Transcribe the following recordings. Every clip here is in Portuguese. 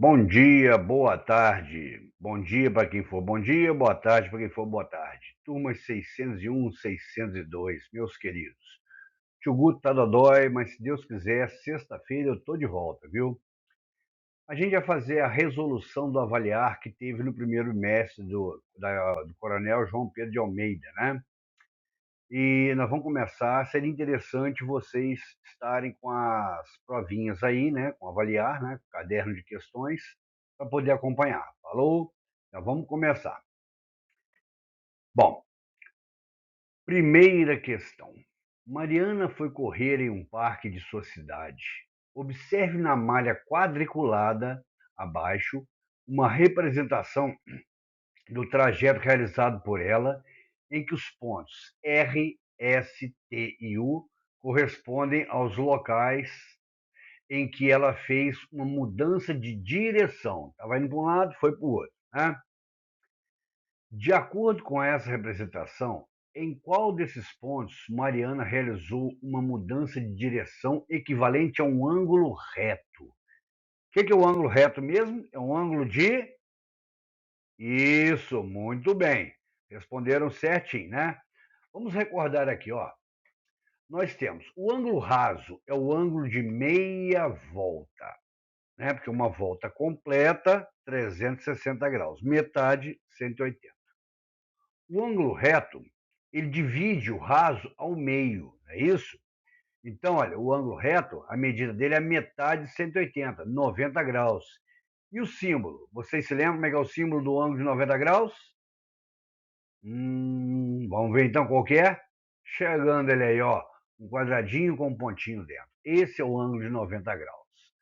Bom dia, boa tarde. Bom dia para quem for bom dia, boa tarde para quem for boa tarde. Turmas 601, 602, meus queridos. Tio Guto tá dodói, mas se Deus quiser, sexta-feira eu tô de volta, viu? A gente vai fazer a resolução do avaliar que teve no primeiro mestre do Coronel João Pedro de Almeida, né? E nós vamos começar. Seria interessante vocês estarem com as provinhas aí, né? Com avaliar, né? Caderno de questões, para poder acompanhar. Falou? Então vamos começar. Bom, primeira questão. Mariana foi correr em um parque de sua cidade. Observe na malha quadriculada abaixo uma representação do trajeto realizado por ela, em que os pontos R, S, T e U correspondem aos locais em que ela fez uma mudança de direção. Estava indo para um lado, foi para o outro. Né? De acordo com essa representação, em qual desses pontos Mariana realizou uma mudança de direção equivalente a um ângulo reto? O que é o ângulo reto mesmo? É um ângulo de. Isso, muito bem. Responderam certinho, né? Vamos recordar aqui, ó. Nós temos o ângulo raso, é o ângulo de meia volta, né? Porque uma volta completa, 360 graus, metade, 180. O ângulo reto, ele divide o raso ao meio, não é isso? Então, olha, o ângulo reto, a medida dele é a metade de 180, 90 graus. E o símbolo? Vocês se lembram como é que é o símbolo do ângulo de 90 graus? Vamos ver então qual que é? Chegando ele aí, ó, um quadradinho com um pontinho dentro. Esse é o ângulo de 90 graus.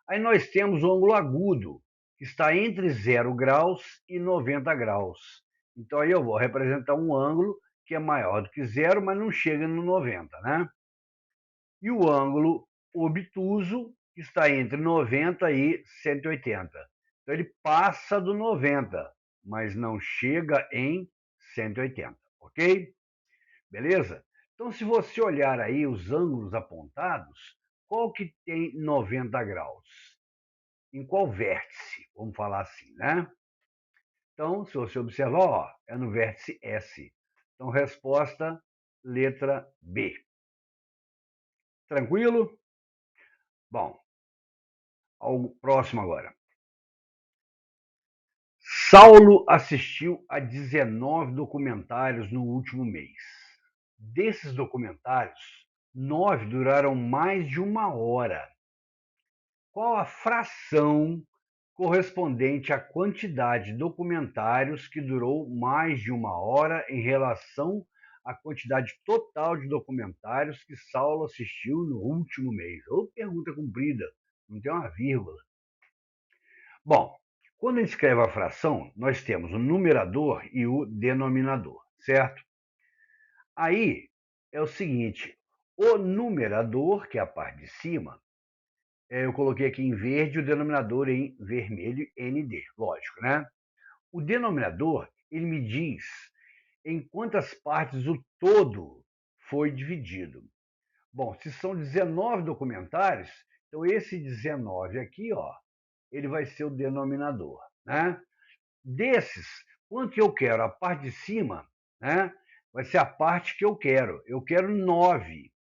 Aí nós temos o ângulo agudo, que está entre 0 graus e 90 graus. Então aí eu vou representar um ângulo que é maior do que zero, mas não chega no 90, né? E o ângulo obtuso, que está entre 90 e 180. Então ele passa do 90, mas não chega em 180, ok? Beleza? Então, se você olhar aí os ângulos apontados, qual que tem 90 graus? Em qual vértice? Vamos falar assim, né? Então, se você observar, ó, é no vértice S. Então, resposta, letra B. Tranquilo? Bom, ao próximo agora. Saulo assistiu a 19 documentários no último mês. Desses documentários, 9 duraram mais de uma hora. Qual a fração correspondente à quantidade de documentários que durou mais de uma hora em relação à quantidade total de documentários que Saulo assistiu no último mês? Ou pergunta comprida, não tem uma vírgula. Bom, quando a gente escreve a fração, nós temos o numerador e o denominador, certo? Aí é o seguinte: o numerador, que é a parte de cima, eu coloquei aqui em verde, o denominador em vermelho, ND, lógico, né? O denominador, ele me diz em quantas partes o todo foi dividido. Bom, se são 19 documentários, então esse 19 aqui, ó, ele vai ser o denominador, né? Desses, quanto que eu quero? A parte de cima, né? Vai ser a parte que eu quero. Eu quero 9.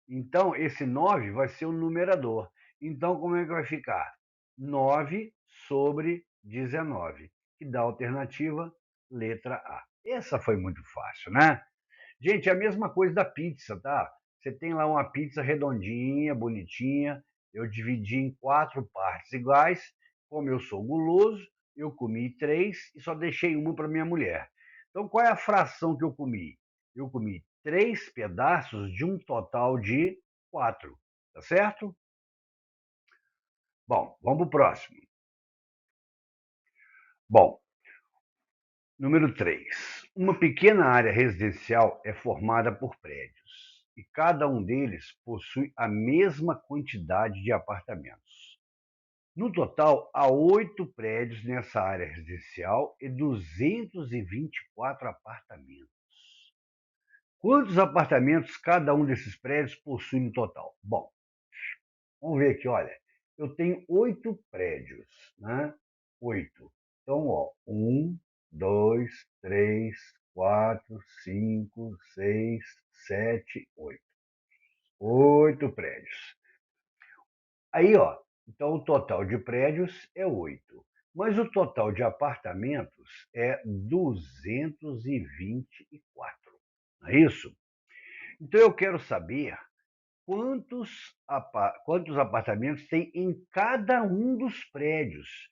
Então, esse 9 vai ser o numerador. Então, como é que vai ficar? 9 sobre 19, que dá a alternativa letra A. Essa foi muito fácil, né? Gente, é a mesma coisa da pizza, tá? Você tem lá uma pizza redondinha, bonitinha. Eu dividi em 4 partes iguais. Como eu sou guloso, eu comi 3 e só deixei uma para minha mulher. Então, qual é a fração que eu comi? Eu comi 3 pedaços de um total de 4. Tá certo? Bom, vamos para o próximo. Bom, número 3. Uma pequena área residencial é formada por prédios e cada um deles possui a mesma quantidade de apartamentos. No total, há 8 prédios nessa área residencial e 224 apartamentos. Quantos apartamentos cada um desses prédios possui no total? Bom, vamos ver aqui, olha. eu tenho 8 prédios, né? 8. Então, ó, 1, 2, 3, 4, 5, 6, 7, 8. 8 prédios. Aí, ó, então o total de prédios é 8. Mas o total de apartamentos é 224. Não é isso? Então eu quero saber quantos apartamentos tem em cada um dos prédios.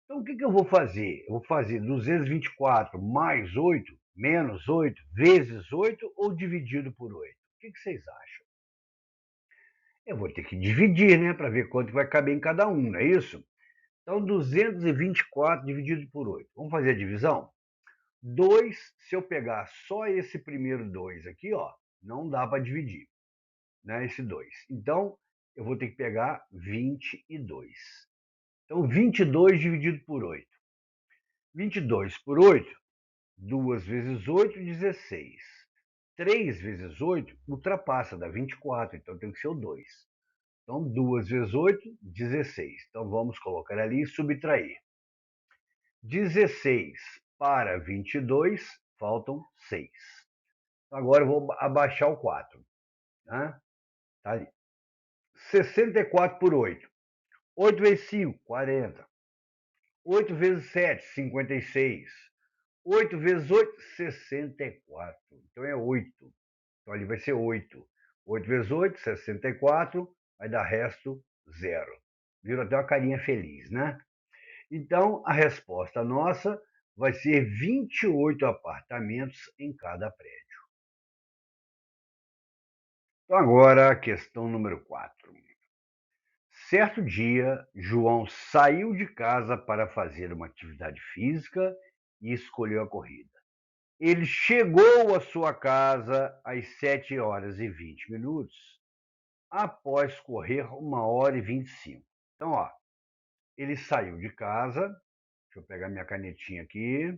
Então, o que eu vou fazer? Eu vou fazer 224 mais 8, menos 8, vezes 8 ou dividido por 8? O que vocês acham? Eu vou ter que dividir, né, para ver quanto vai caber em cada um, não é isso? Então, 224 dividido por 8. Vamos fazer a divisão? 2, se eu pegar só esse primeiro 2 aqui, ó, não dá para dividir, né, esse 2. Então, eu vou ter que pegar 22. Então, 22 dividido por 8. 22 por 8, 2 vezes 8, 16. 3 vezes 8 ultrapassa, dá 24, então tem que ser o 2. Então, 2 vezes 8, 16. Então, vamos colocar ali e subtrair. 16 para 22, faltam 6. Agora eu vou abaixar o 4. Né? Tá ali. 64 por 8. 8 vezes 5, 40. 8 vezes 7, 56. 8 vezes 8, 64. Então é 8. Então ali vai ser 8. 8 vezes 8, 64. Vai dar resto, 0. Viram até uma carinha feliz, né? Então, a resposta nossa vai ser 28 apartamentos em cada prédio. Então, agora a questão número 4. Certo dia, João saiu de casa para fazer uma atividade física e escolheu a corrida. Ele chegou à sua casa às 7 horas e 20 minutos, após correr 1 hora e 25. Então, ó, ele saiu de casa. Deixa eu pegar minha canetinha aqui.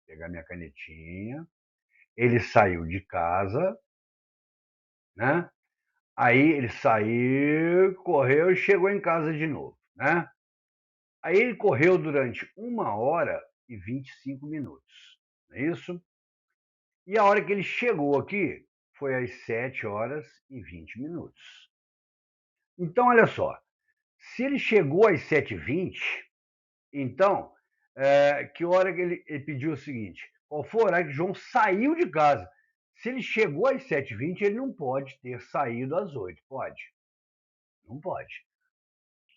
Pegar minha canetinha. Ele saiu de casa, né? Aí ele saiu, correu e chegou em casa de novo, né? Aí ele correu durante 1 hora e 25 minutos, não é isso? E a hora que ele chegou aqui foi às 7 horas e 20 minutos. Então, olha só, se ele chegou às 7h20, então, que hora que ele pediu o seguinte? Qual foi o horário que João saiu de casa? Se ele chegou às 7h20, ele não pode ter saído às 8, pode? Não pode.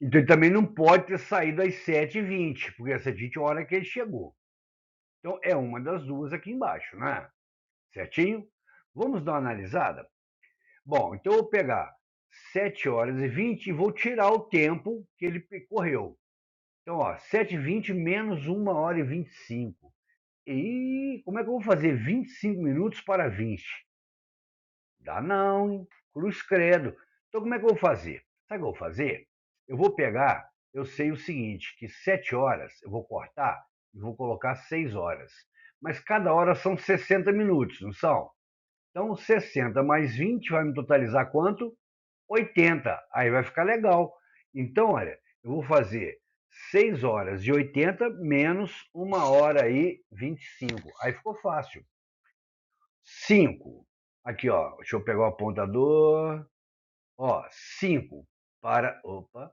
Então ele também não pode ter saído às 7h20, porque às 7h20 é a hora que ele chegou. Então é uma das duas aqui embaixo, né? Certinho? Vamos dar uma analisada? Bom, então eu vou pegar 7 horas e 20 e vou tirar o tempo que ele correu. Então, ó, 7h20 menos 1 hora e 25. E como é que eu vou fazer 25 minutos para 20? Dá não, hein? Cruz credo. Então, como é que eu vou fazer? Sabe o que eu vou fazer? Eu vou pegar, eu sei o seguinte, que 7 horas eu vou cortar e vou colocar 6 horas. Mas cada hora são 60 minutos, não são? Então, 60 mais 20 vai me totalizar quanto? 80. Aí vai ficar legal. Então, olha, eu vou fazer 6 horas e 80 menos 1 hora e 25. Aí ficou fácil. 5. Aqui, ó. Deixa eu pegar o apontador. Ó, 5 para. Opa.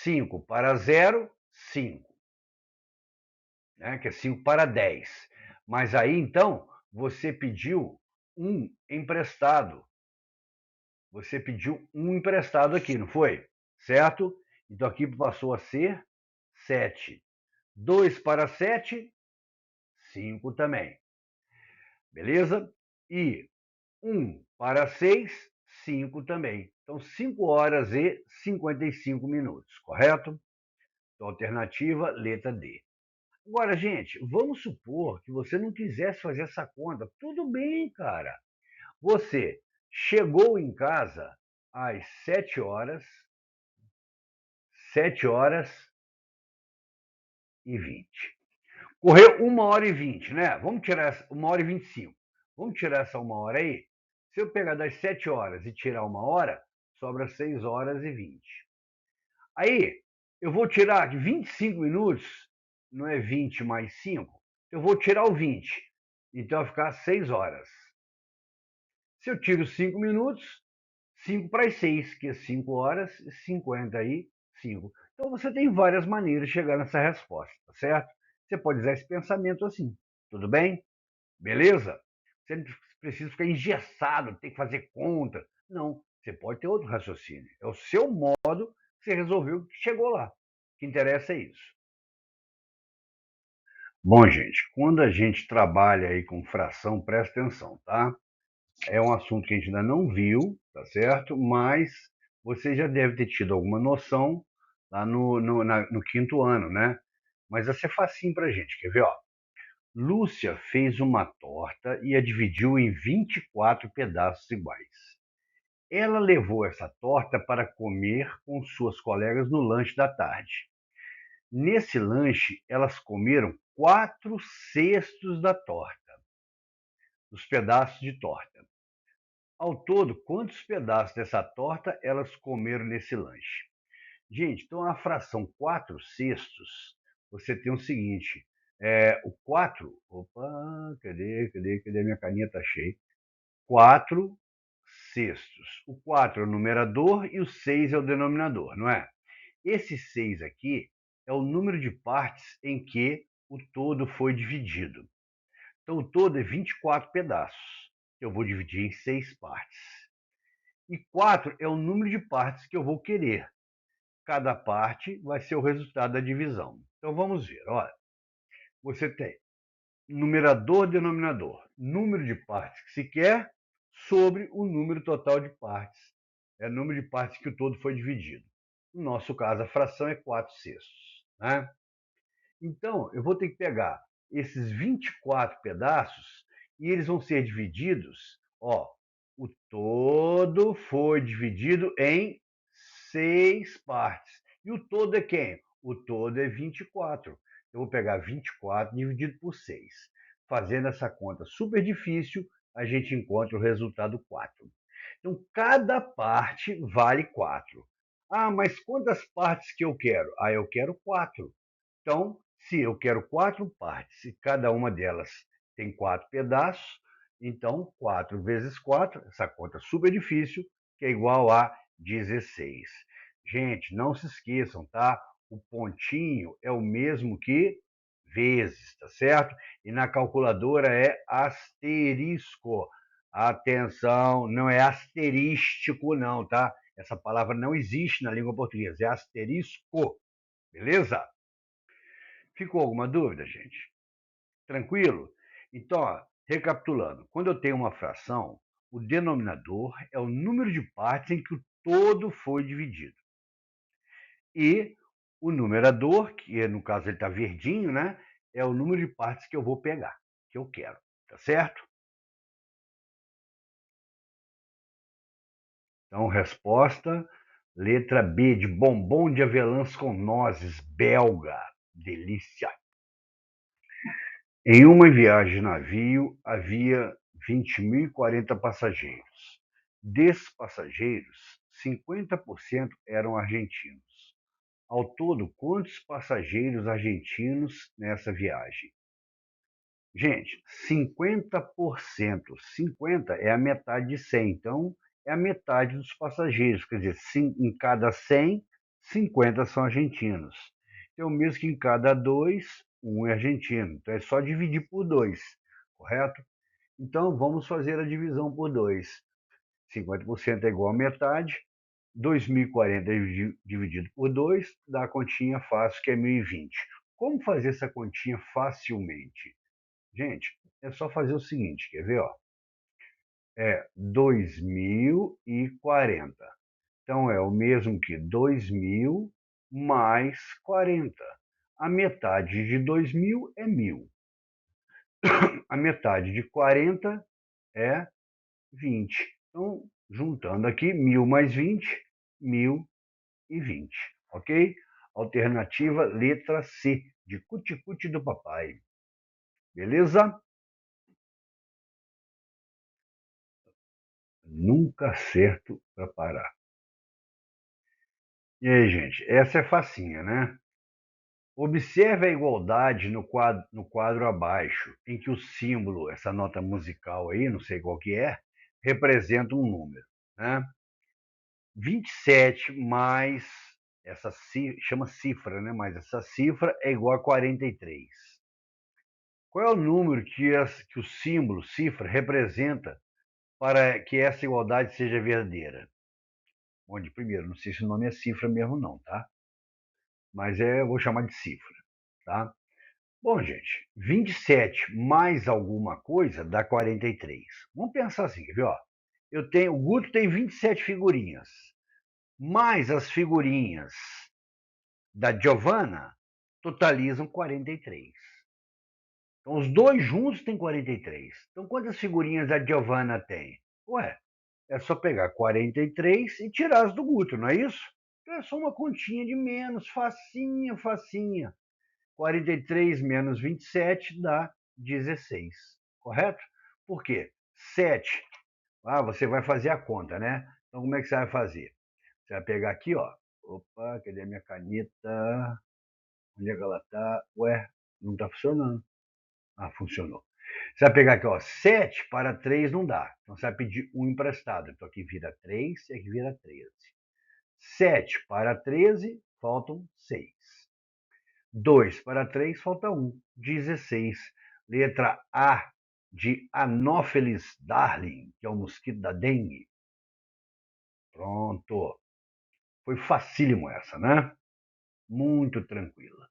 5 para 0, 5. Né? Que é 5 para 10. Mas aí, então, você pediu um emprestado. Você pediu um emprestado aqui, não foi? Certo? Então aqui passou a ser 7. 2 para 7, 5 também. Beleza? E 1 para 6, 5 também. Então 5 horas e 55 minutos, correto? Então, alternativa, letra D. Agora, gente, vamos supor que você não quisesse fazer essa conta. Tudo bem, cara. Você chegou em casa às 7 horas, 7 horas e 20. Correu 1 hora e 20, né? Vamos tirar essa 1 hora e 25. Vamos tirar essa 1 hora aí? Se eu pegar das 7 horas e tirar 1 hora, sobra 6 horas e 20. Aí, eu vou tirar de 25 minutos, não é 20 mais 5, eu vou tirar o 20. Então vai ficar 6 horas. Se eu tiro 5 minutos, 5 para as 6, que é 5 horas e 55. Então você tem várias maneiras de chegar nessa resposta, tá certo? Você pode usar esse pensamento assim, tudo bem? Beleza? Você não precisa ficar engessado, tem que fazer conta. Não, você pode ter outro raciocínio. É o seu modo que você resolveu que chegou lá. O que interessa é isso. Bom, gente, quando a gente trabalha aí com fração, presta atenção, tá? É um assunto que a gente ainda não viu, tá certo? Mas você já deve ter tido alguma noção lá no quinto ano, né? Mas vai ser facinho pra gente, quer ver, ó? Lúcia fez uma torta e a dividiu em 24 pedaços iguais. Ela levou essa torta para comer com suas colegas no lanche da tarde. Nesse lanche, elas comeram 4 cestos da torta, dos pedaços de torta. Ao todo, quantos pedaços dessa torta elas comeram nesse lanche? Gente, então a fração 4 cestos, você tem o seguinte, o 4, opa, cadê minha caninha tá cheia? 4 cestos. O 4 é o numerador e o 6 é o denominador, não é? Esse 6 aqui é o número de partes em que o todo foi dividido. Então, o todo é 24 pedaços. Eu vou dividir em 6 partes. E 4 é o número de partes que eu vou querer. Cada parte vai ser o resultado da divisão. Então, vamos ver. Olha, você tem numerador, denominador, número de partes que se quer sobre o número total de partes. É o número de partes que o todo foi dividido. No nosso caso, a fração é 4 cestos. Né? Então, eu vou ter que pegar esses 24 pedaços e eles vão ser divididos. Ó, o todo foi dividido em 6 partes. E o todo é quem? O todo é 24. Eu vou pegar 24 dividido por 6. Fazendo essa conta super difícil, a gente encontra o resultado 4. Então, cada parte vale 4. Ah, mas quantas partes que eu quero? Ah, eu quero 4. Então, se eu quero 4 partes e cada uma delas tem 4 pedaços, então 4 vezes 4, essa conta super difícil, que é igual a 16. Gente, não se esqueçam, tá? O pontinho é o mesmo que vezes, tá certo? E na calculadora é asterisco. Atenção, não é asterístico, não, tá? Essa palavra não existe na língua portuguesa, é asterisco, beleza? Ficou alguma dúvida, gente? Tranquilo? Então, ó, recapitulando, quando eu tenho uma fração, o denominador é o número de partes em que o todo foi dividido. E o numerador, que no caso ele está verdinho, né? É o número de partes que eu vou pegar, que eu quero. Tá certo? Então, resposta, letra B, de bombom de avelãs com nozes, belga. Delícia. Em uma viagem de navio, havia 20.040 passageiros. Desses passageiros, 50% eram argentinos. Ao todo, quantos passageiros argentinos nessa viagem? Gente, 50%. 50 é a metade de 100, então é a metade dos passageiros. Quer dizer, em cada 100, 50 são argentinos. Então, mesmo que em cada 2, um é argentino. Então, é só dividir por 2, correto? Então, vamos fazer a divisão por 2. 50% é igual a metade. 2.040 dividido por 2 dá a continha fácil, que é 1.020. Como fazer essa continha facilmente? Gente, é só fazer o seguinte, quer ver? Ó? É 2040. Então é o mesmo que 2.000 mais 40. A metade de 2.000 é 1.000. A metade de 40 é 20. Então, juntando aqui, 1.000 mais 20, 1.020. Ok? Alternativa letra C, de cuticute do papai. Beleza? Nunca certo para parar. E aí, gente, essa é facinha, né? Observe a igualdade no quadro abaixo, em que o símbolo, essa nota musical aí, não sei qual que é, representa um número, né? 27 mais essa chama cifra, né? Mas essa cifra é igual a 43. Qual é o número que o símbolo, cifra, representa para que essa igualdade seja verdadeira? Onde, primeiro, não sei se o nome é cifra mesmo não, tá? Mas eu vou chamar de cifra, tá? Bom, gente, 27 mais alguma coisa dá 43. Vamos pensar assim, viu? O Guto tem 27 figurinhas, mais as figurinhas da Giovanna totalizam 43. Então, os dois juntos têm 43. Então, quantas figurinhas a Giovanna tem? Ué, é só pegar 43 e tirar as do Guto, não é isso? Então, é só uma continha de menos, facinha, facinha. 43 menos 27 dá 16, correto? Por quê? 7. Você vai fazer a conta, né? Então, como é que você vai fazer? Você vai pegar aqui, ó. Opa, cadê a minha caneta? Onde é que ela está? Ué, não está funcionando. Funcionou. Você vai pegar aqui, ó, 7 para 3 não dá. Então você vai pedir um emprestado. Então aqui vira 3 e aqui vira 13. 7 para 13, faltam 6. 2 para 3, falta 1. 16. Letra A de Anopheles darling, que é o mosquito da dengue. Pronto. Foi facílimo essa, né? Muito tranquila.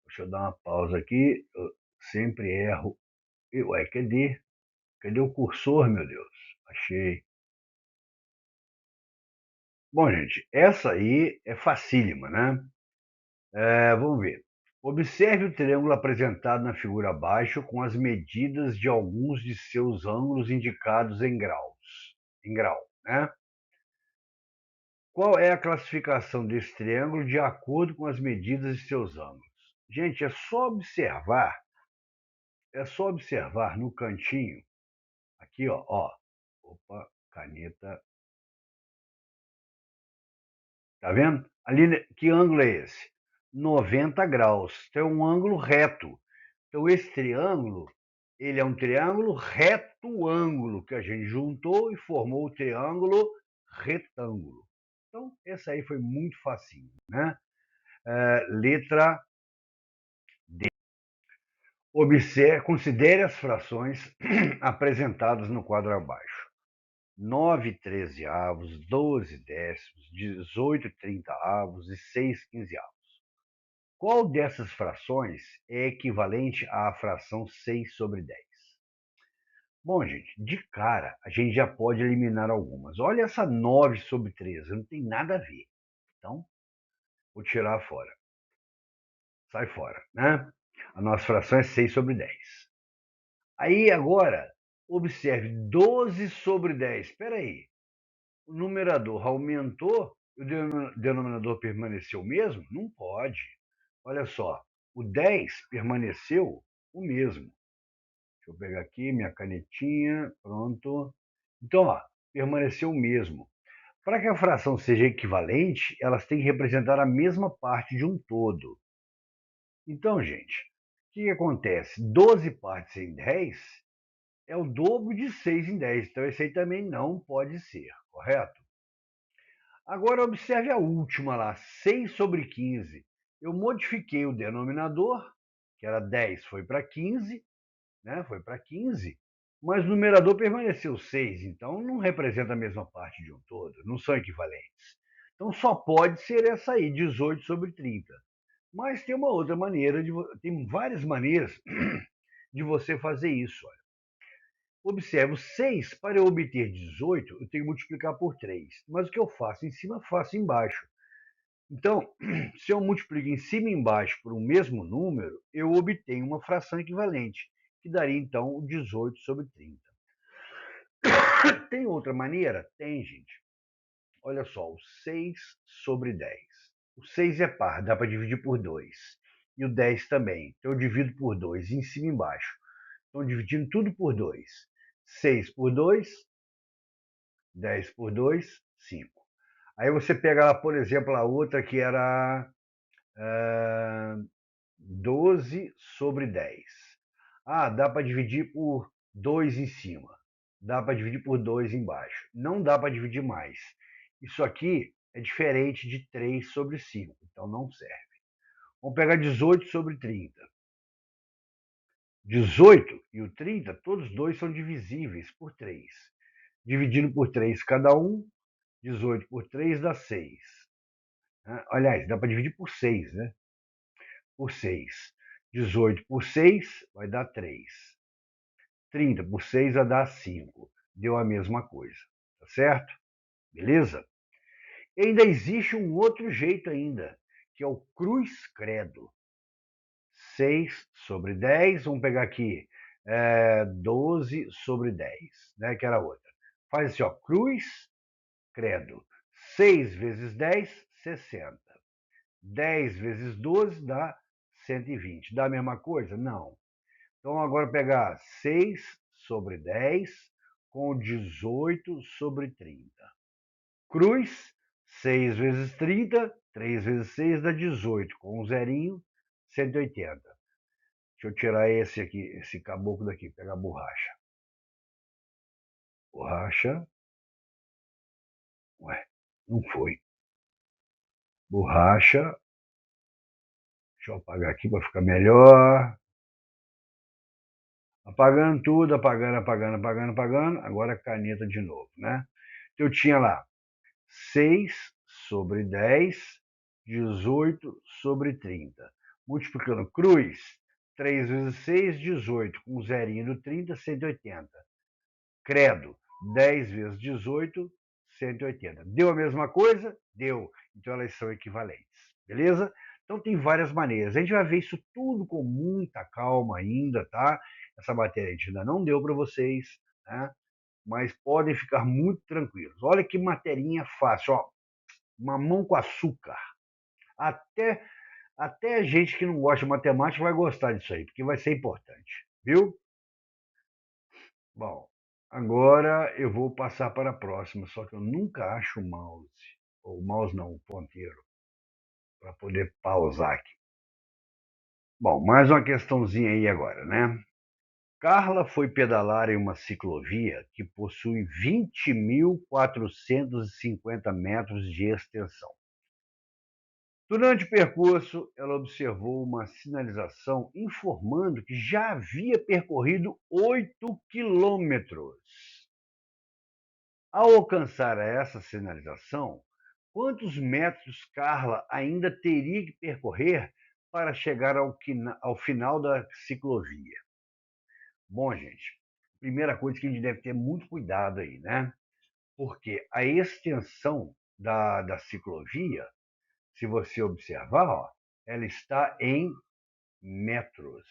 Deixa eu dar uma pausa aqui. Eu sempre erro. Ué, cadê? Cadê o cursor, meu Deus? Achei. Bom, gente, essa aí é facílima, né? Vamos ver. Observe o triângulo apresentado na figura abaixo com as medidas de alguns de seus ângulos indicados em graus. Em grau, né? Qual é a classificação desse triângulo de acordo com as medidas de seus ângulos? Gente, é só observar no cantinho, aqui, ó. Opa, caneta. Tá vendo? Ali, que ângulo é esse? 90 graus. Então é um ângulo reto. Então esse triângulo, ele é um triângulo reto-ângulo, que a gente juntou e formou o triângulo retângulo. Então, essa aí foi muito facinho, né? Letra D. Considere as frações apresentadas no quadro abaixo. 9 13 avos, 12 décimos, 18 30 avos e 6 15 avos. Qual dessas frações é equivalente à fração 6 sobre 10? Bom, gente, de cara, a gente já pode eliminar algumas. Olha essa 9 sobre 13, não tem nada a ver. Então, vou tirar fora. Sai fora, né? A nossa fração é 6 sobre 10. Aí, agora, observe 12 sobre 10. Espera aí. O numerador aumentou e o denominador permaneceu o mesmo? Não pode. Olha só, o 10 permaneceu o mesmo. Deixa eu pegar aqui minha canetinha, pronto. Então, permaneceu o mesmo. Para que a fração seja equivalente, elas têm que representar a mesma parte de um todo. Então, gente, o que acontece? 12 partes em 10 é o dobro de 6 em 10. Então, esse aí também não pode ser, correto? Agora, observe a última lá, 6 sobre 15. Eu modifiquei o denominador, que era 10, foi para 15, né? Foi para 15, mas o numerador permaneceu 6, então não representa a mesma parte de um todo, não são equivalentes. Então só pode ser essa aí, 18 sobre 30. Mas tem uma outra maneira, tem várias maneiras de você fazer isso. Olha. Observe, 6, para eu obter 18, eu tenho que multiplicar por 3. Mas o que eu faço em cima, faço embaixo. Então, se eu multiplico em cima e embaixo por um mesmo número, eu obtenho uma fração equivalente, que daria então o 18 sobre 30. Tem outra maneira? Tem, gente. Olha só, o 6 sobre 10. O 6 é par, dá para dividir por 2. E o 10 também. Então eu divido por 2, em cima e embaixo. Então dividindo tudo por 2. 6 por 2, 10 por 2, 5. Aí você pega lá, por exemplo, a outra que era 12 sobre 10. Ah, dá para dividir por 2 em cima. Dá para dividir por 2 embaixo. Não dá para dividir mais. Isso aqui é diferente de 3 sobre 5, então não serve. Vamos pegar 18 sobre 30. 18 e o 30, todos dois são divisíveis por 3. Dividindo por 3 cada um, 18 por 3 dá 6. Aliás, dá para dividir por 6, né? Por 6. 18 por 6 vai dar 3. 30 por 6 vai dar 5. Deu a mesma coisa. Tá certo? Beleza? E ainda existe um outro jeito ainda, que é o cruz credo. 6 sobre 10, vamos pegar aqui 12 sobre 10, né, que era a outra. Faz assim, ó, cruz, credo. 6 vezes 10, 60. 10 vezes 12 dá 120. Dá a mesma coisa? Não. Então agora pegar 6 sobre 10 com 18 sobre 30. Cruz, 6 vezes 30, 3 vezes 6 dá 18. Com um zerinho, 180. Deixa eu tirar esse aqui, esse caboclo daqui, pegar a borracha. Borracha. Ué, não foi. Borracha. Deixa eu apagar aqui para ficar melhor. Apagando tudo, apagando, apagando, apagando, apagando. Agora a caneta de novo, né? Eu tinha lá 6 sobre 10, 18 sobre 30. Multiplicando cruz, 3 vezes 6, 18. Com um zerinho do 30, 180. Credo, 10 vezes 18, 180. Deu a mesma coisa? Deu. Então elas são equivalentes. Beleza? Então tem várias maneiras. A gente vai ver isso tudo com muita calma ainda, tá? Essa matéria a gente ainda não deu para vocês, né? Mas podem ficar muito tranquilos. Olha que materinha fácil, ó. Mamão com açúcar. Até, até a gente que não gosta de matemática vai gostar disso aí, porque vai ser importante. Viu? Bom, agora eu vou passar para a próxima, só que eu nunca acho o mouse. Ou o mouse não, o ponteiro, para poder pausar aqui. Bom, mais uma questãozinha aí agora, né? Carla foi pedalar em uma ciclovia que possui 20.450 metros de extensão. Durante o percurso, ela observou uma sinalização informando que já havia percorrido 8 quilômetros. Ao alcançar essa sinalização, quantos metros Carla ainda teria que percorrer para chegar ao final da ciclovia? Bom, gente, primeira coisa que a gente deve ter muito cuidado aí, né? Porque a extensão da ciclovia, se você observar, ó, ela está em metros.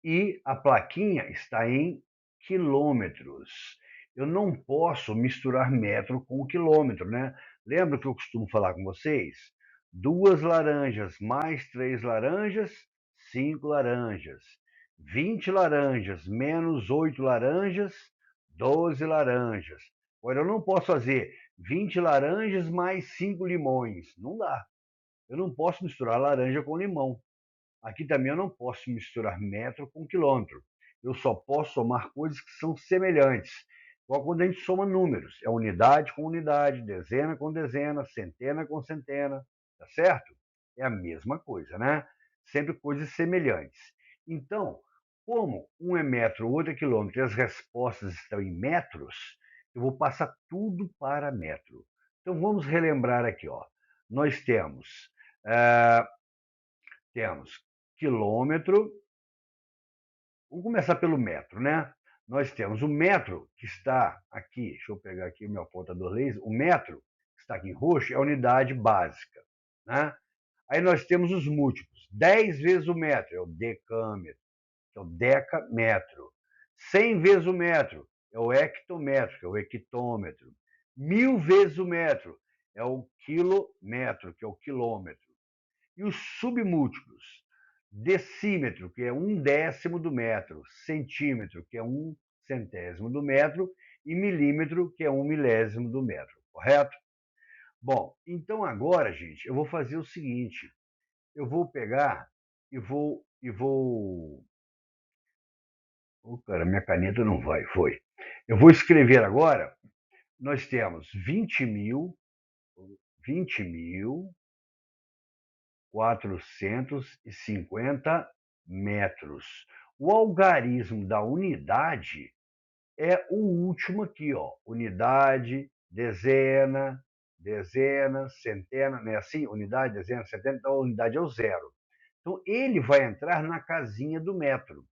E a plaquinha está em quilômetros. Eu não posso misturar metro com quilômetro, né? Lembra que eu costumo falar com vocês? 2 laranjas mais 3 laranjas, 5 laranjas. 20 laranjas menos 8 laranjas, 12 laranjas. Agora, eu não posso fazer 20 laranjas mais 5 limões. Não dá. Eu não posso misturar laranja com limão. Aqui também eu não posso misturar metro com quilômetro. Eu só posso somar coisas que são semelhantes. Igual quando a gente soma números. É unidade com unidade, dezena com dezena, centena com centena. Tá certo? É a mesma coisa, né? Sempre coisas semelhantes. Então, como um é metro, o outro é quilômetro, e as respostas estão em metros, eu vou passar tudo para metro. Então, vamos relembrar aqui. Ó. Nós uh, temos quilômetro. Vamos começar pelo metro, né? Nós temos o metro, que está aqui, deixa eu pegar aqui o meu apontador laser, o metro, que está aqui em roxo, é a unidade básica. Né? Aí nós temos os múltiplos. 10 vezes o metro é o decâmetro, é o decammetro. 100 vezes o metro é o hectometro, que é o hectômetro. 1000 vezes o metro é o quilômetro, que é o quilômetro. E os submúltiplos, decímetro, que é 1/10 do metro, centímetro, que é 1/100 do metro, e milímetro, que é 1/1000 do metro, correto? Bom, então agora, gente, eu vou fazer o seguinte. Eu vou pegar e vou. Oh, cara, minha caneta não vai, foi. Eu vou escrever agora. Nós temos 20.450 metros. O algarismo da unidade é o último aqui, ó. Unidade, dezena, dezena, centena, não é assim? Unidade, dezena, centena, então a unidade é o zero. Então ele vai entrar na casinha do metro.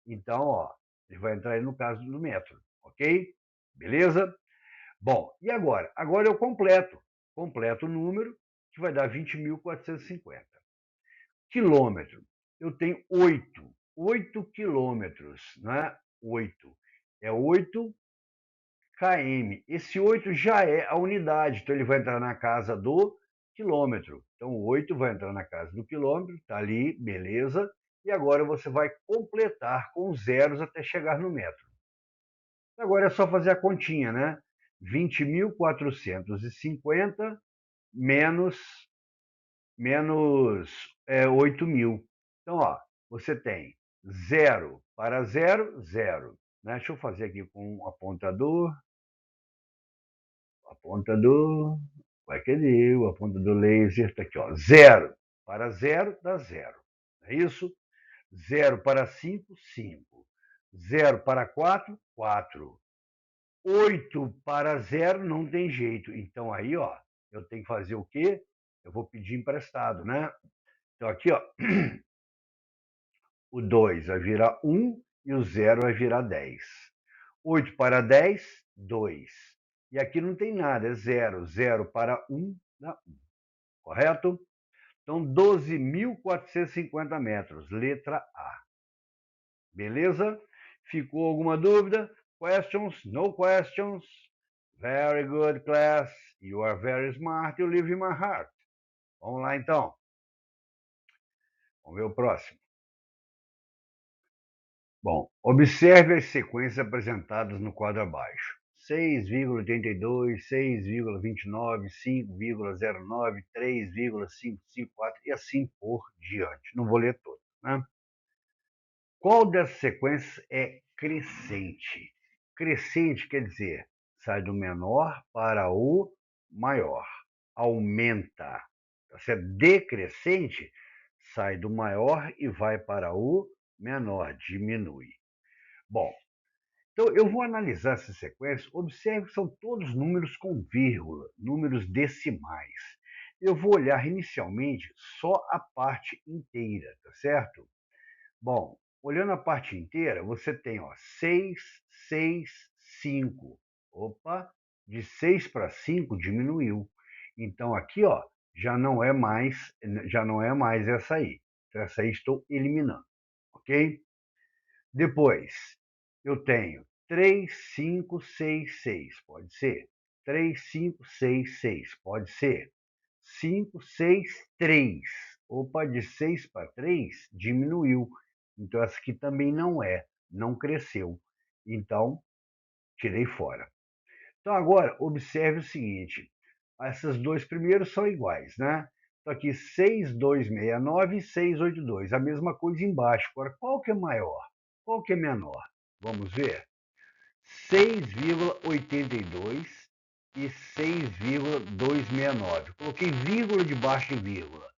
Então, ó, ele vai entrar aí no caso do metro, ok? Beleza? Bom, e agora? Agora eu completo. Completo o número, que vai dar 20.450. Quilômetro. Eu tenho 8 quilômetros, né? 8. É 8 km. Esse 8 já é a unidade, então ele vai entrar na casa do quilômetro. Então, o 8 vai entrar na casa do quilômetro, tá ali, beleza. E agora você vai completar com zeros até chegar no metro. Agora é só fazer a continha, né? 20.450 menos 8.000. Então, ó, você tem zero para zero, zero. Né? Deixa eu fazer aqui com o apontador. Apontador. Vai querer, o apontador laser está aqui, ó. Zero para zero dá zero. É isso? Zero para 5, 5. Zero para 4, 4. 8 para zero não tem jeito. Então aí, ó, eu tenho que fazer o quê? Eu vou pedir emprestado, né? Então aqui, ó, o 2 vai virar 1 e o 0 vai virar 10. 8 para 10, 2. E aqui não tem nada, é 0. 0 para 1 dá 1. Correto? Então, 12.450 metros, letra A. Beleza? Ficou alguma dúvida? Questions? No questions? Very good, class. You are very smart. You live in my heart. Vamos lá, então. Vamos ver o próximo. Bom, observe as sequências apresentadas no quadro abaixo. 6,82, 6,29, 5,09, 3,554 e assim por diante. Não vou ler todas, né? Qual dessas sequências é crescente? Crescente quer dizer, sai do menor para o maior, aumenta. Se é decrescente, sai do maior e vai para o menor, diminui. Bom, então eu vou analisar essa sequência. Observe que são todos números com vírgula, números decimais. Eu vou olhar inicialmente só a parte inteira, tá certo? Bom, olhando a parte inteira, você tem, ó, 6, 6, 5. Opa, de 6 para 5 diminuiu. Então aqui, ó, já não é mais essa aí. Então, essa aí estou eliminando, ok? Depois, eu tenho 3, 5, 6, 6. Pode ser. 3, 5, 6, 6. Pode ser. 5, 6, 3. Opa, de 6 para 3 diminuiu. Então, essa aqui também não cresceu. Então, tirei fora. Então, agora, observe o seguinte. Esses dois primeiros são iguais, né? Então, aqui 6,269 e 6,82. A mesma coisa embaixo. Agora, qual que é maior? Qual que é menor? Vamos ver. 6,82 e 6,269. Coloquei vírgula debaixo de vírgula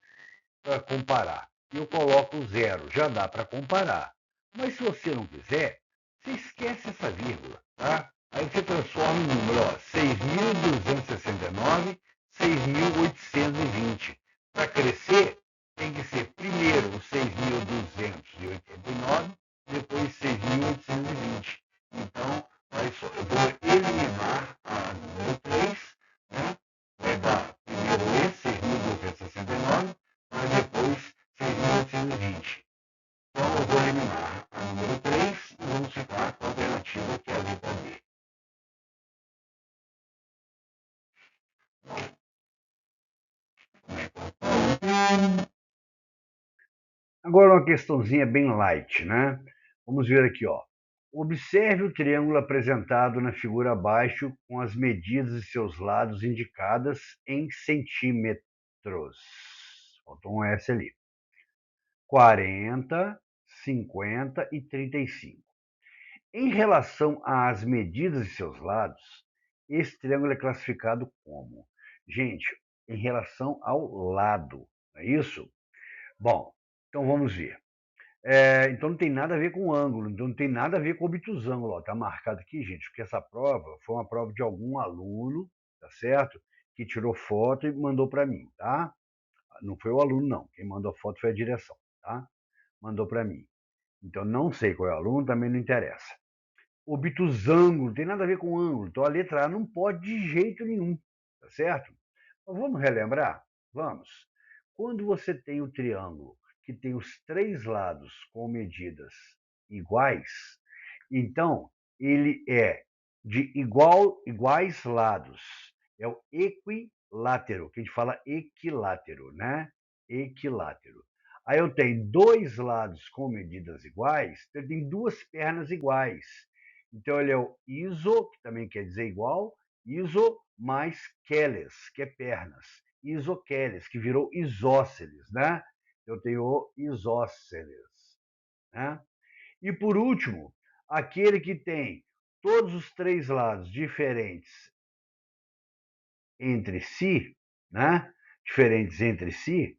para comparar. Eu coloco zero, já dá para comparar. Mas se você não quiser, você esquece essa vírgula, tá? Aí você transforma em número, ó, 6.269, 6.820. Para crescer, tem que ser primeiro o 6.289, depois 6.820. Então, eu vou eliminar a número 3, né? Vai dar primeiro esse, 6.269, mas depois 6.820. Então, eu vou eliminar a número 3 e vamos ficar com a alternativa que é a letra D. Agora uma questãozinha bem light, né? Vamos ver aqui, ó. Observe o triângulo apresentado na figura abaixo com as medidas de seus lados indicadas em centímetros. Faltou um S ali. 40, 50 e 35. Em relação às medidas de seus lados, esse triângulo é classificado como? Gente, em relação ao lado, não é isso? Bom, então vamos ver. Então não tem nada a ver com ângulo, então não tem nada a ver com obtusângulo. Está marcado aqui, gente, porque essa prova foi uma prova de algum aluno, tá certo? Que tirou foto e mandou para mim, tá? Não foi o aluno, não. Quem mandou a foto foi a direção, tá? Mandou para mim. Então não sei qual é o aluno, também não interessa. Obtusângulo, não tem nada a ver com ângulo. Então a letra A não pode de jeito nenhum, tá certo? Então, vamos relembrar? Vamos. Quando você tem o triângulo que tem os três lados com medidas iguais, então ele é de iguais lados. É o equilátero, que a gente fala equilátero, né? Equilátero. Aí eu tenho dois lados com medidas iguais, então eu tenho duas pernas iguais. Então ele é o iso, que também quer dizer igual, iso mais queles, que é pernas. Isoqueles, que virou isósceles, né? Eu tenho o isósceles, né? E por último, aquele que tem todos os três lados diferentes entre si, né? Diferentes entre si,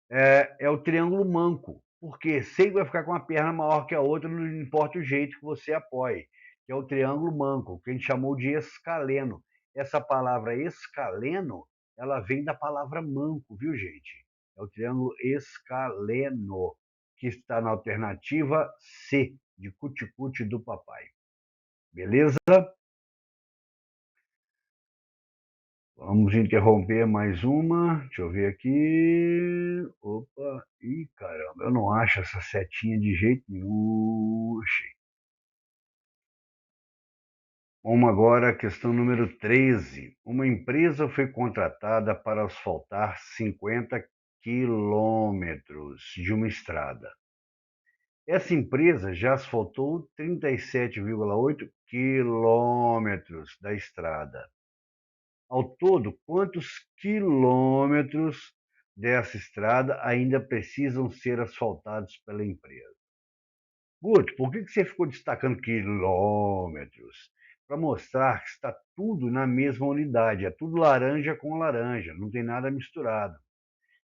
é o triângulo manco, porque sempre vai ficar com uma perna maior que a outra, não importa o jeito que você apoie, que é o triângulo manco, que a gente chamou de escaleno. Essa palavra escaleno, ela vem da palavra manco, viu, gente? É o triângulo escaleno, que está na alternativa C, de cuticute do papai. Beleza? Vamos interromper mais uma. Deixa eu ver aqui. Opa. Ih, caramba, eu não acho essa setinha de jeito nenhum. Achei. Vamos agora à questão número 13. Uma empresa foi contratada para asfaltar 50 quilômetros de uma estrada. Essa empresa já asfaltou 37,8 quilômetros da estrada. Ao todo, quantos quilômetros dessa estrada ainda precisam ser asfaltados pela empresa? Guto, por que você ficou destacando quilômetros? Para mostrar que está tudo na mesma unidade, é tudo laranja com laranja, não tem nada misturado.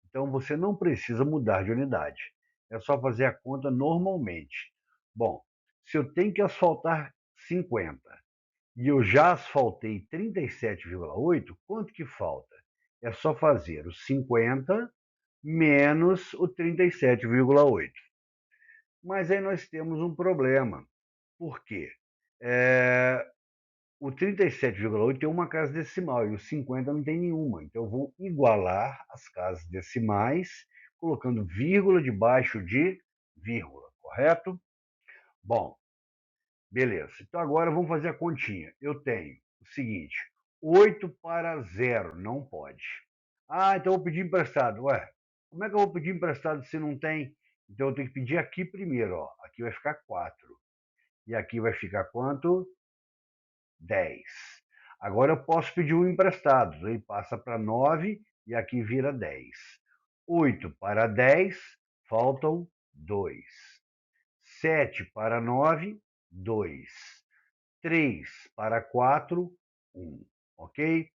Então você não precisa mudar de unidade, é só fazer a conta normalmente. Bom, se eu tenho que asfaltar 50 e eu já asfaltei 37,8, quanto que falta? É só fazer os 50 menos o 37,8. Mas aí nós temos um problema. Por quê? O 37,8 tem uma casa decimal e o 50 não tem nenhuma. Então eu vou igualar as casas decimais, colocando vírgula debaixo de vírgula, correto? Bom, beleza. Então agora vamos fazer a continha. Eu tenho o seguinte: 8 para 0, não pode. Ah, então eu vou pedir emprestado. Ué, como é que eu vou pedir emprestado se não tem? Então eu tenho que pedir aqui primeiro, ó. Aqui vai ficar 4. E aqui vai ficar quanto? 10. Agora eu posso pedir um emprestado. Aí passa para 9 e aqui vira 10. 8 para 10, faltam 2. 7 para 9, 2. 3 para 4, 1. Ok?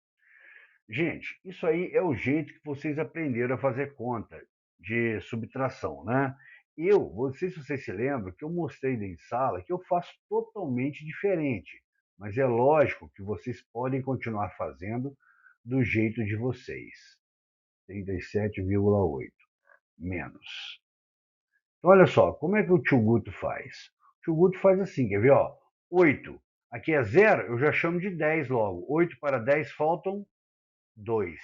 Gente, isso aí é o jeito que vocês aprenderam a fazer conta de subtração, né? Não sei se vocês se lembram, que eu mostrei em sala que eu faço totalmente diferente. Mas é lógico que vocês podem continuar fazendo do jeito de vocês. 37,8 menos. Então, olha só, como é que o tio Guto faz? O tio Guto faz assim, quer ver? Ó, 8. Aqui é 0, eu já chamo de 10 logo. 8 para 10 faltam 2.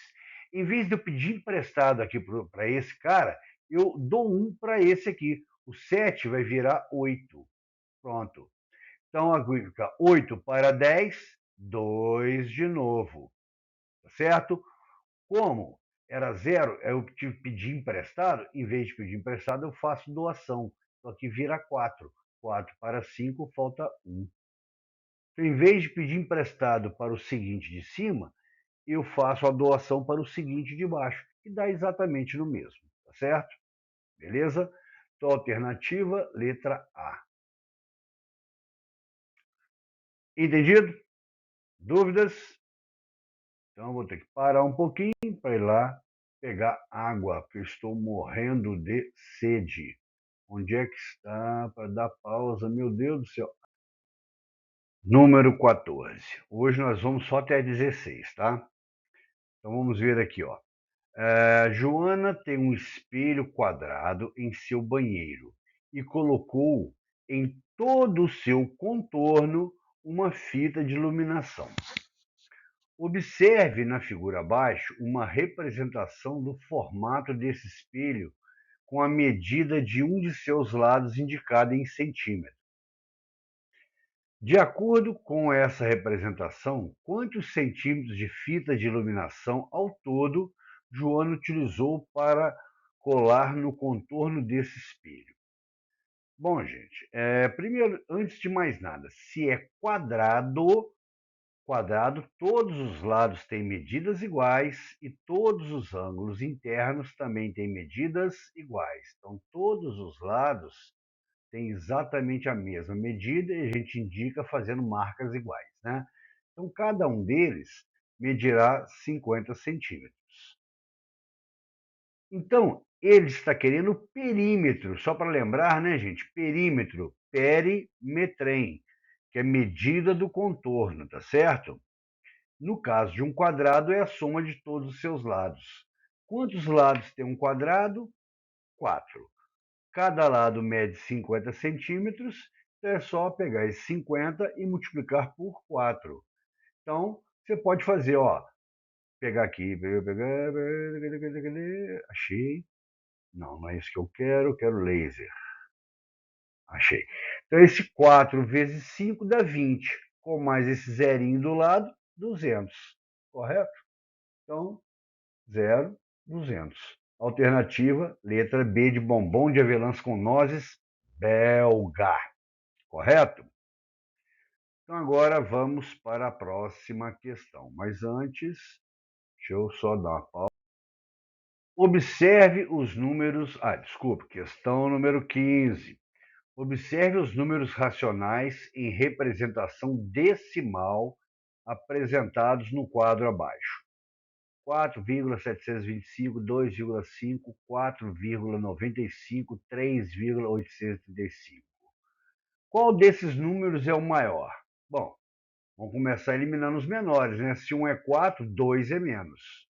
Em vez de eu pedir emprestado aqui para esse cara, eu dou 1 para esse aqui. O 7 vai virar 8. Pronto. Então, aqui fica 8 para 10, 2 de novo. Tá certo? Como era 0, eu tive que pedir emprestado. Em vez de pedir emprestado, eu faço doação. Então, aqui vira 4. 4 para 5, falta 1. Então, em vez de pedir emprestado para o seguinte de cima, eu faço a doação para o seguinte de baixo, que dá exatamente no mesmo, tá certo? Beleza? Então, alternativa, letra A. Entendido? Dúvidas? Então, vou ter que parar um pouquinho para ir lá pegar água, porque eu estou morrendo de sede. Onde é que está para dar pausa? Meu Deus do céu. Número 14. Hoje nós vamos só até 16, tá? Então vamos ver aqui, ó. Joana tem um espelho quadrado em seu banheiro e colocou em todo o seu contorno uma fita de iluminação. Observe na figura abaixo uma representação do formato desse espelho com a medida de um de seus lados indicada em centímetros. De acordo com essa representação, quantos centímetros de fita de iluminação ao todo Joana utilizou para colar no contorno desse espelho? Bom, gente, primeiro, antes de mais nada, se é quadrado, todos os lados têm medidas iguais e todos os ângulos internos também têm medidas iguais. Então, todos os lados têm exatamente a mesma medida e a gente indica fazendo marcas iguais, né? Então, cada um deles medirá 50 centímetros. Então, ele está querendo perímetro, só para lembrar, né, gente? Perímetro, perimetrem, que é medida do contorno, tá certo? No caso de um quadrado, é a soma de todos os seus lados. Quantos lados tem um quadrado? 4. Cada lado mede 50 centímetros, então é só pegar esses 50 e multiplicar por 4. Então, você pode fazer, ó, pegar aqui, achei. Não é isso que eu quero laser. Achei. Então, esse 4 vezes 5 dá 20. Com mais esse zerinho do lado, 200. Correto? Então, 0, 200. Alternativa, letra B de bombom de avelãs com nozes, belga. Correto? Então, agora vamos para a próxima questão. Mas antes, deixa eu só dar uma pausa. Observe os números. Desculpa, questão número 15. Observe os números racionais em representação decimal apresentados no quadro abaixo. 4,725, 2,5, 4,95, 3,835. Qual desses números é o maior? Bom, vamos começar eliminando os menores, né? Se um é 4, 2 é menos.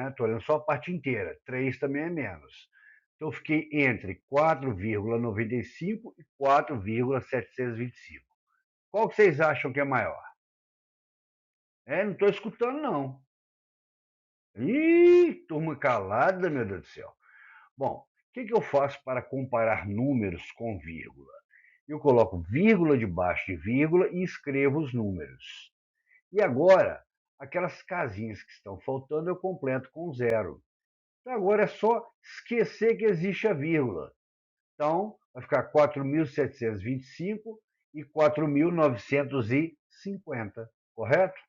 Estou olhando só a parte inteira. 3 também é menos. Então, eu fiquei entre 4,95 e 4,725. Qual que vocês acham que é maior? Não estou escutando, não. Ih, turma calada, meu Deus do céu. Bom, o que eu faço para comparar números com vírgula? Eu coloco vírgula debaixo de vírgula e escrevo os números. E agora, aquelas casinhas que estão faltando eu completo com zero. Então, agora é só esquecer que existe a vírgula. Então, vai ficar 4.725 e 4.950, correto?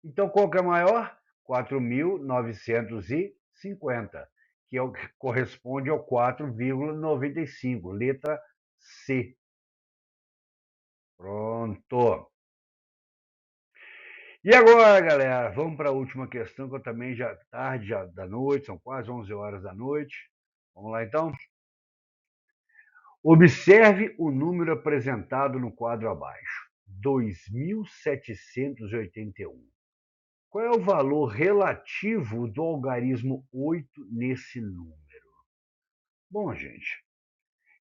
Então, qual que é maior? 4.950, que é o que corresponde ao 4,95, letra C. Pronto. E agora, galera, vamos para a última questão, que eu também já tarde já da noite, são quase 11 horas da noite. Vamos lá, então? Observe o número apresentado no quadro abaixo, 2.781. Qual é o valor relativo do algarismo 8 nesse número? Bom, gente,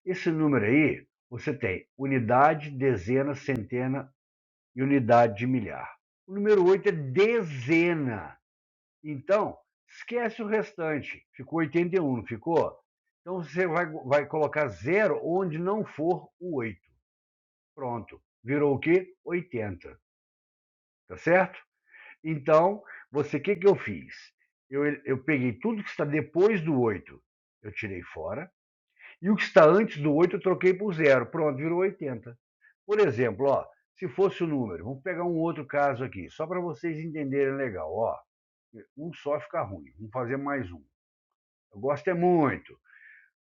esse número aí, você tem unidade, dezena, centena e unidade de milhar. O número 8 é dezena. Então, esquece o restante. Ficou 81, não ficou? Então, você vai colocar zero onde não for o 8. Pronto. Virou o quê? 80. Tá certo? Então, o que eu fiz? Eu peguei tudo que está depois do 8, eu tirei fora, E o que está antes do 8 eu troquei por 0. Pronto, virou 80. Por exemplo, ó, se fosse o número, vamos pegar um outro caso aqui, só para vocês entenderem legal. Ó, um só fica ruim, vamos fazer mais um. Eu gosto é muito.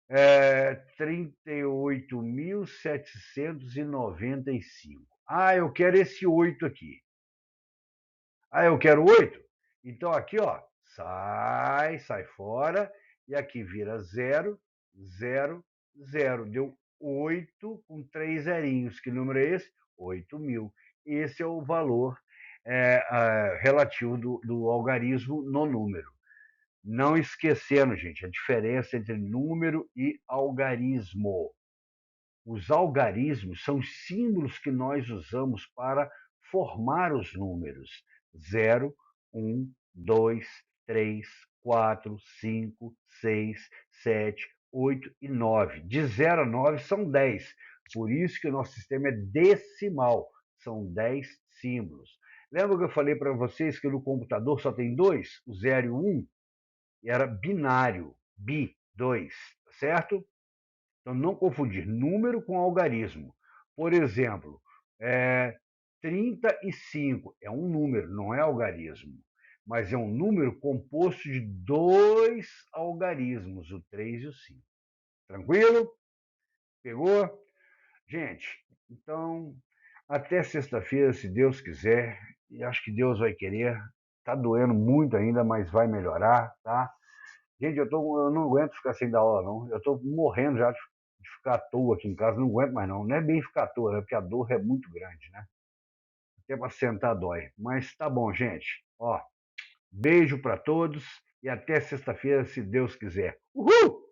38.795. Ah, eu quero esse 8 aqui. Ah, eu quero 8? Então aqui, ó, sai fora. E aqui vira 0, 0, 0. Deu 8 com 3 zerinhos. Que número é esse? 8.000. Esse é o valor relativo do algarismo no número. Não esquecendo, gente, a diferença entre número e algarismo. Os algarismos são símbolos que nós usamos para formar os números. 0, 1, 2, 3, 4, 5, 6, 7, 8 e 9. De 0 a 9 são 10. Por isso que o nosso sistema é decimal. São 10 símbolos. Lembra que eu falei para vocês que no computador só tem dois? O 0 e o 1? Era binário. Bi, 2, certo? Então, não confundir número com algarismo. Por exemplo, 35 é um número, não é algarismo, mas é um número composto de dois algarismos, o 3 e o 5. Tranquilo? Pegou? Gente, então, até sexta-feira, se Deus quiser, e acho que Deus vai querer. Tá doendo muito ainda, mas vai melhorar, tá? Gente, eu não aguento ficar sem dar aula, não. Eu estou morrendo já de ficar à toa aqui em casa, não aguento mais, não. Não é bem ficar à toa, né? Porque a dor é muito grande, né? Até para sentar dói. Mas tá bom, gente. Ó, beijo para todos e até sexta-feira, se Deus quiser. Uhul!